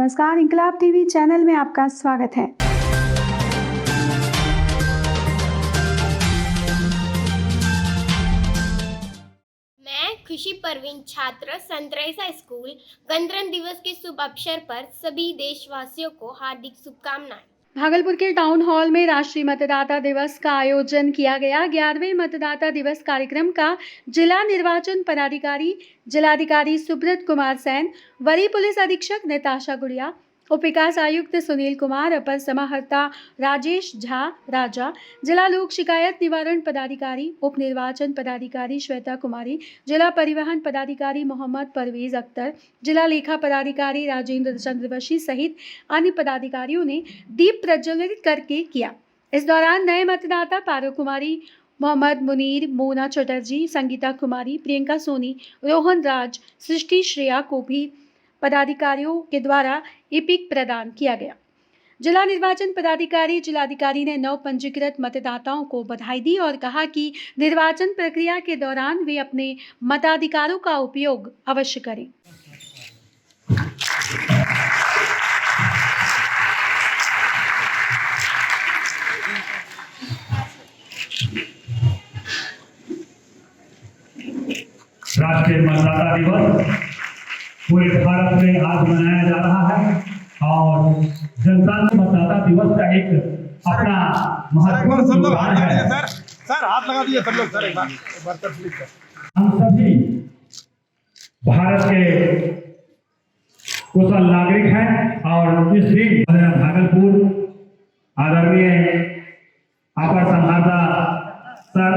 नमस्कार, इंकलाब TV channel में आपका स्वागत है। मैं खुशी परवीन छात्र संत तेरेसा स्कूल गणतंत्र दिवस के शुभ अवसर पर सभी देशवासियों को हार्दिक शुभकामनाएं। भागलपुर के टाउन हॉल में राष्ट्रीय मतदाता दिवस का आयोजन किया गया। 11वें मतदाता दिवस कार्यक्रम का जिला निर्वाचन पदाधिकारी जिलाधिकारी सुब्रत कुमार सैन, वरीय पुलिस अधीक्षक निताशा गुड़िया, उप विकास आयुक्त सुनील कुमार, अपर समाहर्ता राजेश झा राजा, जिला लोक शिकायत निवारण पदाधिकारी उप निर्वाचन पदाधिकारी श्वेता कुमारी, जिला परिवहन पदाधिकारी मोहम्मद परवेज अख्तर, जिला लेखा पदाधिकारी राजेंद्र चंद्रवशी सहित अन्य पदाधिकारियों ने दीप प्रज्वलित करके किया। इस दौरान नए मतदाता पारो कुमारी, मोहम्मद मुनीर, मोना चटर्जी, संगीता कुमारी, प्रियंका सोनी, रोहन राज, सृष्टि श्रेया को भी पदाधिकारियों के द्वारा इपिक प्रदान किया गया। जिला निर्वाचन पदाधिकारी जिलाधिकारी ने नव पंजीकृत मतदाताओं को बधाई दी और कहा कि निर्वाचन प्रक्रिया के दौरान वे अपने मताधिकारों का उपयोग अवश्य करें। राष्ट्रीय मतदाता दिवस पूरे भारत में आज मनाया जा रहा है और जनता मतदाता दिवस का एक अपना महत्वपूर्ण योगदान है। सर हाथ लगा दिए सब लोग। सर एक बार हम सभी भारत के कुशल नागरिक हैं और इस दिन भागलपुर आदरणीय अपर समाहर्ता सर,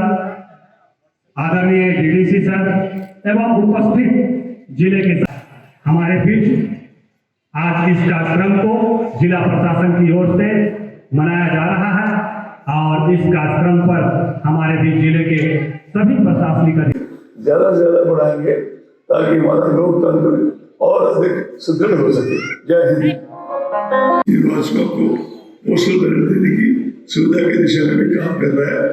आदरणीय डीडीसी सर एवं उपस्थित जिले के हमारे बीच आज इस कार्यक्रम को जिला प्रशासन की ओर से मनाया जा रहा है और इस कार्यक्रम पर हमारे बीच जिले के सभी प्रशासनिक अधिकारी ज्यादा से ज्यादा बढ़ाएंगे ताकि हमारा लोकतंत्र और अधिक सुदृढ़ हो सके। जय हिंद। निर्वाचकों को पोस्टल बैलेट देने की सुविधा की दिशा में भी काम कर रहा है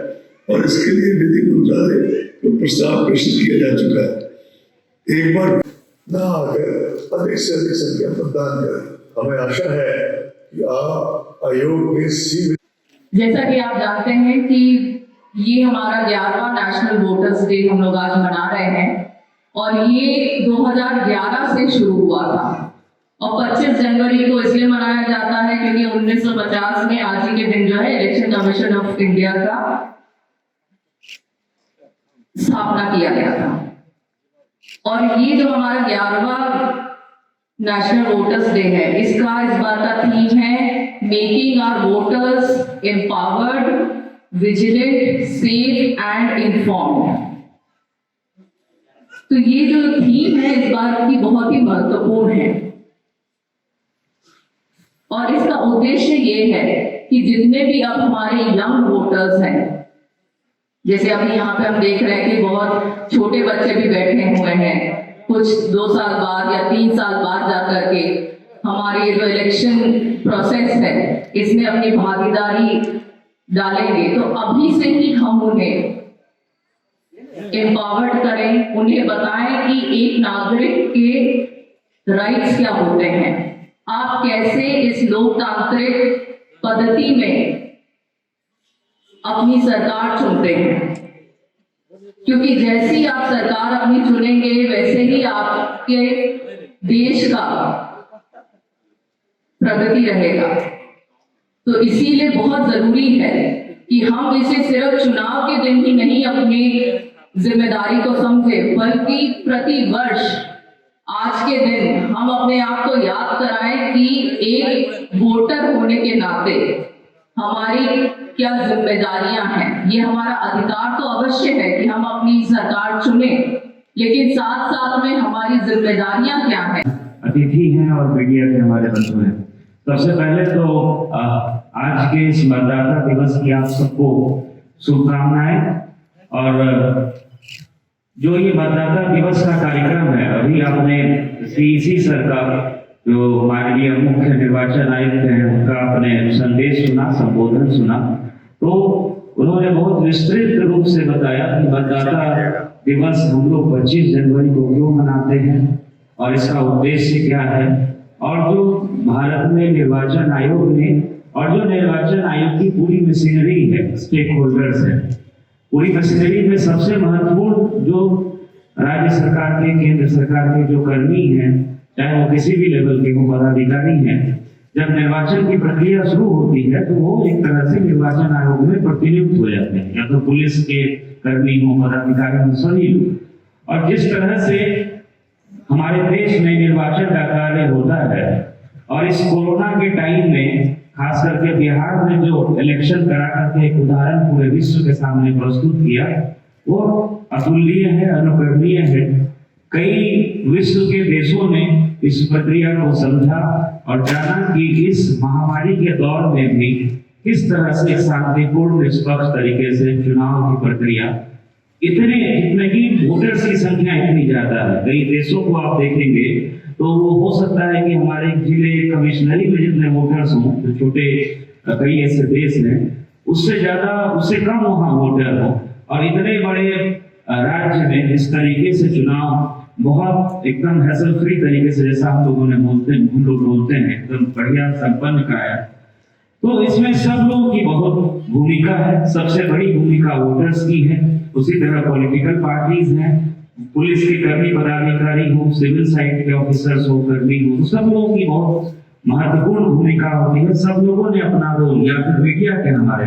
और इसके लिए विधि मंत्रालय को प्रस्ताव प्रेषित किया जा चुका है। एक बार न आकर अधिक से अधिक संख्या मतदान करें। हमें आशा है कि आप आयोग में जैसा कि आप जानते हैं कि ये हमारा 11वां नेशनल वोटर्स डे हम लोग आज मना रहे हैं और ये 2011 से शुरू हुआ था और 25 जनवरी को इसलिए मनाया जाता है क्योंकि 1950 में आज ही के दिन जो है इलेक्शन कमीशन ऑफ इंडिया का स्थापना किया गया था। और ये जो हमारा 11वां नेशनल वोटर्स डे है, इसका इस बार का थीम है making our voters empowered, vigilant, safe and informed. तो ये जो थीम है इस बार की बहुत ही महत्वपूर्ण है और इसका उद्देश्य ये है कि जितने भी अब हमारे यंग वोटर्स हैं, जैसे अभी यहाँ पे हम देख रहे हैं कि बहुत छोटे बच्चे भी बैठे हुए हैं, कुछ 2 साल बाद या 3 साल बाद जाकर के हमारी जो इलेक्शन प्रोसेस है इसमें अपनी भागीदारी डालेंगे। तो अभी से ही हम उन्हें एम्पावर्ड करें, उन्हें बताएं कि एक नागरिक के राइट्स क्या होते हैं, आप कैसे इस लोकतांत्रिक पद्धति में अपनी सरकार चुनते हैं, क्योंकि जैसे ही आप सरकार अपनी चुनेंगे वैसे ही आपके देश का प्रगति रहेगा। तो इसीलिए बहुत जरूरी है कि हम इसे सिर्फ चुनाव के दिन ही नहीं अपनी जिम्मेदारी को समझे, बल्कि प्रति वर्ष आज के दिन हम अपने आप को याद कराएं कि एक वोटर होने के नाते हमारी क्या जिम्मेदारियां हैं। ये हमारा अधिकार तो अवश्य है कि हम अपनी सरकार चुने, लेकिन साथ साथ में हमारी जिम्मेदारियां क्या हैं। अतिथि हैं और मीडिया के हमारे बंधु हैं। सबसे पहले तो आज के इस मतदाता दिवस की आप सबको शुभकामनाएं। और जो ये मतदाता दिवस का कार्यक्रम है, अभी आपने सीईसी सर का जो माननीय मुख्य निर्वाचन आयुक्त हैं उनका आपने संदेश सुना, संबोधन सुना, तो उन्होंने बहुत विस्तृत रूप से बताया कि मतदाता दिवस हम लोग 25 जनवरी को क्यों मनाते हैं और इसका उद्देश्य क्या है और जो भारत में निर्वाचन आयोग ने और जो निर्वाचन आयोग की पूरी मशीनरी है, स्टेक होल्डर्स है, पूरी मशीनरी में सबसे महत्वपूर्ण जो राज्य सरकार के, केंद्र सरकार के जो कर्मी हैं, चाहे वो किसी भी लेवल के हो, पदाधिकारी हैं, जब निर्वाचन की प्रक्रिया शुरू होती है तो वो एक तरह से निर्वाचन आयोग में प्रतिनियुक्त हो जाते हैं, या तो पुलिस के कर्मी हो, पदाधिकारी हो, सभी लोग। और जिस तरह से हमारे देश में निर्वाचन का कार्य होता है और इस कोरोना के टाइम में खास करके बिहार में जो इलेक्शन करा करके एक उदाहरण पूरे विश्व के सामने प्रस्तुत किया, वो अतुलनीय है, अनुकरणीय है। कई विश्व के देशों ने इस प्रक्रिया को समझा और जाना कि इस महामारी के दौर में भी किस तरह से शांतिपूर्ण निष्पक्ष तरीके से चुनाव की प्रक्रिया, जितने की वोटर्स की संख्या इतनी ज्यादा है, कई देशों को आप देखेंगे तो वो हो सकता है कि हमारे जिले कमिश्नरी में जितने वोटर्स हों, जो छोटे कई ऐसे देश हैं, उससे ज्यादा, उससे कम वहाँ वोटर हो, और इतने बड़े राज्य में इस तरीके से चुनाव बहुत एकदम हैसल फ्री तरीके से, जैसा हम लोग बोलते हैं, एकदम बढ़िया संपन्न कराया। तो इसमें सब लोगों की बहुत भूमिका है। सबसे बड़ी भूमिका वोटर्स की है, उसी तरह पॉलिटिकल पार्टीज हैं, पुलिस के कर्मी पदाधिकारी हो, सिविल साइड के ऑफिसर्स हो, कर्मी हो, तो सब लोगों की बहुत महत्वपूर्ण भूमिका होती है। सब लोगों ने अपना रोल, या फिर मीडिया के हमारे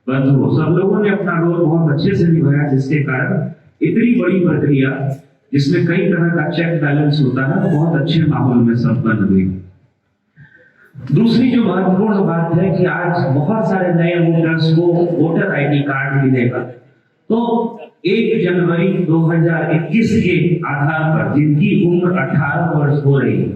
बंधु, सब लोगों ने अपना रोल बहुत अच्छे से निभाया, जिसके कारण इतनी बड़ी प्रक्रिया जिसमें कई तरह का चेक बैलेंस होता है, वो बहुत अच्छे माहौल में संपन्न हुई। दूसरी जो महत्वपूर्ण बात है कि आज बहुत सारे नए वोटर्स को वोटर आईडी कार्ड मिलेगा। तो 1 जनवरी 2021 के आधार पर जिनकी उम्र 18 वर्ष हो रही है,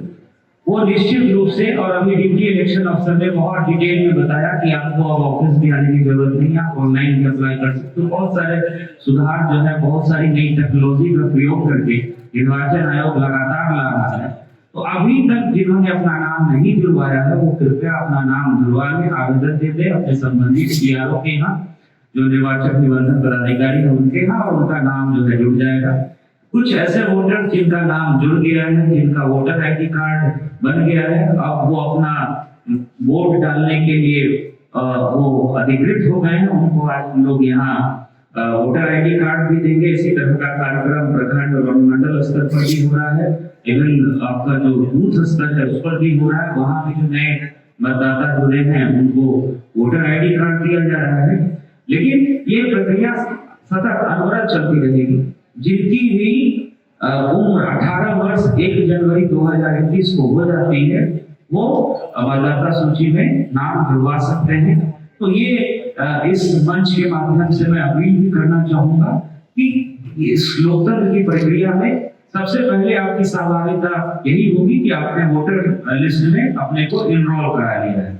वो निश्चित रूप से, और अभी डिप्टी इलेक्शन अफसर ने बहुत डिटेल में बताया कि आपको अब ऑफिस भी आने की जरूरत नहीं है, आप ऑनलाइन भी अप्लाई कर सकते हो। बहुत सारे सुधार जो है, बहुत सारी नई टेक्नोलॉजी का प्रयोग करके निर्वाचन आयोग लगातार ला रहा है। तो अभी तक जिन्होंने अपना नाम नहीं जुड़वाया है, वो कृपया अपना नाम जुड़वा ले, आवेदन दे दे अपने संबंधित सीआरओ के यहाँ, जो निर्वाचन निबंधन पदाधिकारी है उनके यहाँ, और उनका नाम जो है जुड़ जाएगा। कुछ ऐसे वोटर जिनका नाम जुड़ गया है, जिनका वोटर आईडी कार्ड बन गया है, अब वो अपना वोट डालने के लिए वो अधिकृत हो गए हैं, उनको आज हम लोग यहाँ वोटर आईडी कार्ड भी देंगे। इसी तरह का कार्यक्रम प्रखंड और मंडल स्तर पर भी हो रहा है, इवन आपका जो बूथ स्तर है उस पर भी हो रहा है। वहाँ भी जो नए मतदाता जुड़े हैं उनको वोटर आईडी कार्ड दिया जा रहा है। लेकिन ये प्रक्रिया सतत अनवरत चलती रहेगी। जिनकी भी उम्र 18 वर्ष 1 जनवरी 2021 को हो जाती है, वो मतदाता सूची में नाम जुड़वा सकते हैं। तो ये इस मंच के माध्यम से मैं अपील भी करना चाहूंगा कि इस लोकतंत्र की प्रक्रिया में सबसे पहले आपकी सहभागिता यही होगी कि आपने वोटर लिस्ट में अपने को इनरोल करा लिया है।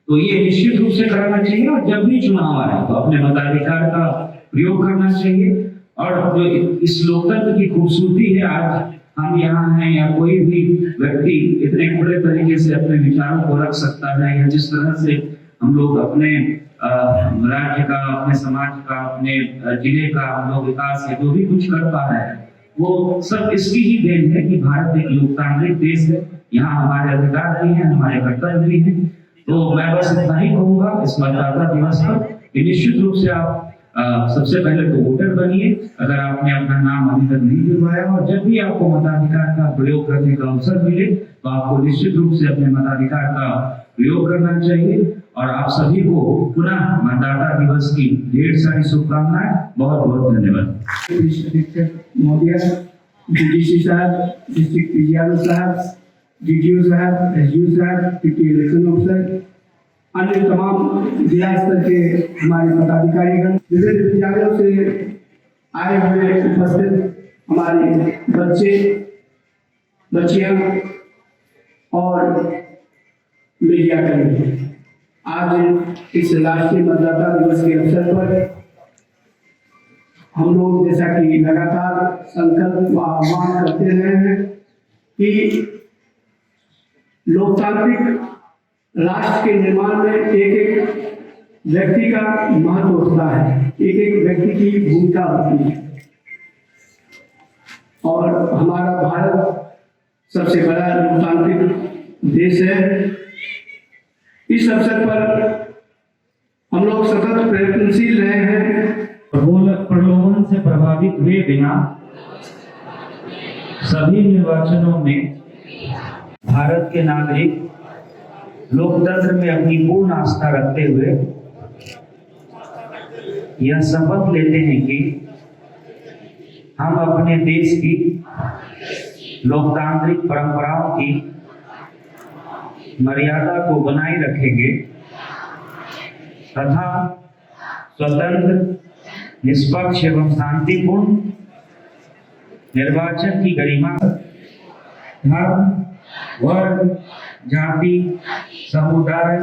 तो ये निश्चित रूप से कराना चाहिए, और जब भी चुनाव आए तो अपने मताधिकार का प्रयोग करना चाहिए। और जो इस लोकतंत्र की खूबसूरती है, आज हम यहाँ हैं या कोई भी व्यक्ति इतने खुले तरीके से अपने विचारों को रख सकता है, या जिस तरह से हम लोग अपने राज्य का, अपने समाज का, अपने जिले का हम लोग विकास है जो भी कुछ कर पा रहे हैं, वो सब इसकी ही देन है कि भारत एक लोकतांत्रिक देश है। यहाँ हमारे अधिकार भी हैं, हमारे कर्तव्य भी हैं। तो मैं बस इतना ही कहूँगा इस मतदाता दिवस पर कि निश्चित रूप से आप सबसे पहले तो वोटर बनिए, अगर आपने अपना नाम अभी तक नहीं जुड़वाया, और जब भी आपको मताधिकार का प्रयोग करने का अवसर मिले तो आपको निश्चित रूप से अपने मताधिकार का प्रयोग करना चाहिए। और आप सभी को पुनः मतदाता दिवस की ढेर सारी शुभकामनाएं। बहुत बहुत धन्यवाद। महोदय, डीडीसी साहब, डिस्ट्रिक्ट पीजीआरओ साहब, डीडीओ साहब, एसडीओ साहब, डिप्टी इलेक्शन ऑफिसर, अन्य तमाम जिला स्तर के हमारे पदाधिकारीगण, विभिन्न विद्यालयों से आए हुए उपस्थित हमारे बच्चे, बच्चियां और मीडिया कर्मी, आज इस राष्ट्रीय मतदाता दिवस के अवसर पर हम लोग जैसा कि लगातार संकल्प व आह्वान करते रहे हैं कि लोकतांत्रिक राष्ट्र के निर्माण में एक एक व्यक्ति का महत्व होता है, एक एक व्यक्ति की भूमिका होती है। और हमारा भारत सबसे बड़ा लोकतांत्रिक देश है। इस अवसर पर हम लोग सतत प्रयत्नशील रहे हैं। प्रलोभन से प्रभावित हुए बिना सभी निर्वाचनों में भारत के नागरिक लोकतंत्र में अपनी पूर्ण आस्था रखते हुए यह शपथ लेते हैं कि हम अपने देश की लोकतांत्रिक परंपराओं की मर्यादा को बनाए रखेंगे तथा स्वतंत्र, निष्पक्ष एवं शांतिपूर्ण निर्वाचन की गरिमा धर्म, वर्ग, जाति, समुदाय,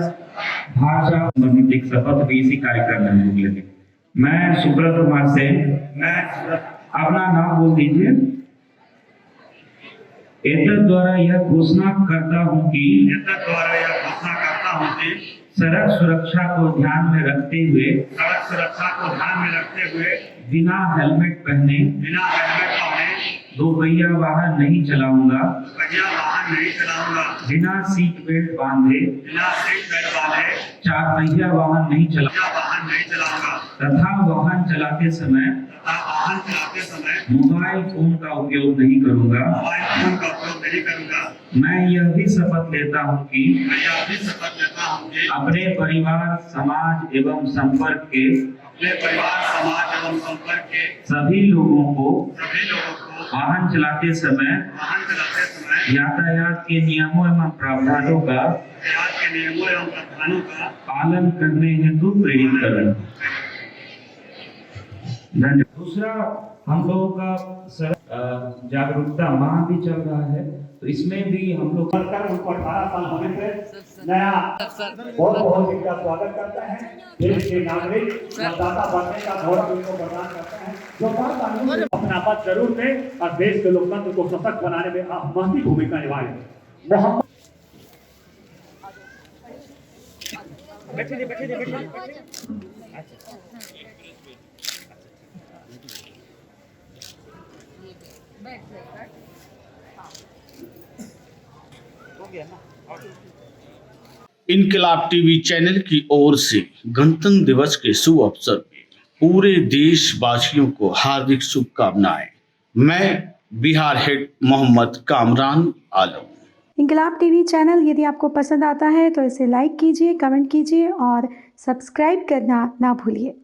भाषा संबंधित एक शपथ भी इसी कार्यक्रम में हम लोग लेंगे। मैं सुब्रत कुमार सेन, अपना नाम बोल दीजिए। एतद द्वारा यह घोषणा करता हूँ कि सड़क सुरक्षा को ध्यान में रखते हुए बिना हेलमेट पहने दो पहिया वाहन नहीं चलाऊंगा, बिना सीट बेल्ट बांधे चार पहिया वाहन नहीं चलाऊंगा तथा वाहन चलाते समय मोबाइल फोन का उपयोग नहीं करूंगा। मैं यह भी शपथ लेता हूं कि अपने परिवार, समाज एवं संपर्क के सभी लोगों को वाहन चलाते समय यातायात के नियमों एवं प्रावधानों का पालन करने हेतु प्रेरित करें। दूसरा, हम लोगों का जागरूकता माह भी चल रहा है, तो इसमें भी हम लोग उनको 18 साल होने पे नया बहुत बहुत इनका स्वागत करते हैं। देश के नागरिक मतदाता बनने का गौरव उनको प्रदान करते हैं, जो हर कानून अपना मत जरूर दें और देश के लोकतंत्र को सशक्त बनाने में महत्वपूर्ण भूमिका निभाएं। मोहम्मद इनकलाब टीवी चैनल की ओर से गणतंत्र दिवस के शुभ अवसर पर पूरे देशवासियों को हार्दिक शुभकामनाएं। मैं बिहार हेड मोहम्मद कामरान आलम। इनकलाब टीवी चैनल यदि आपको पसंद आता है तो इसे लाइक कीजिए, कमेंट कीजिए और सब्सक्राइब करना ना भूलिए।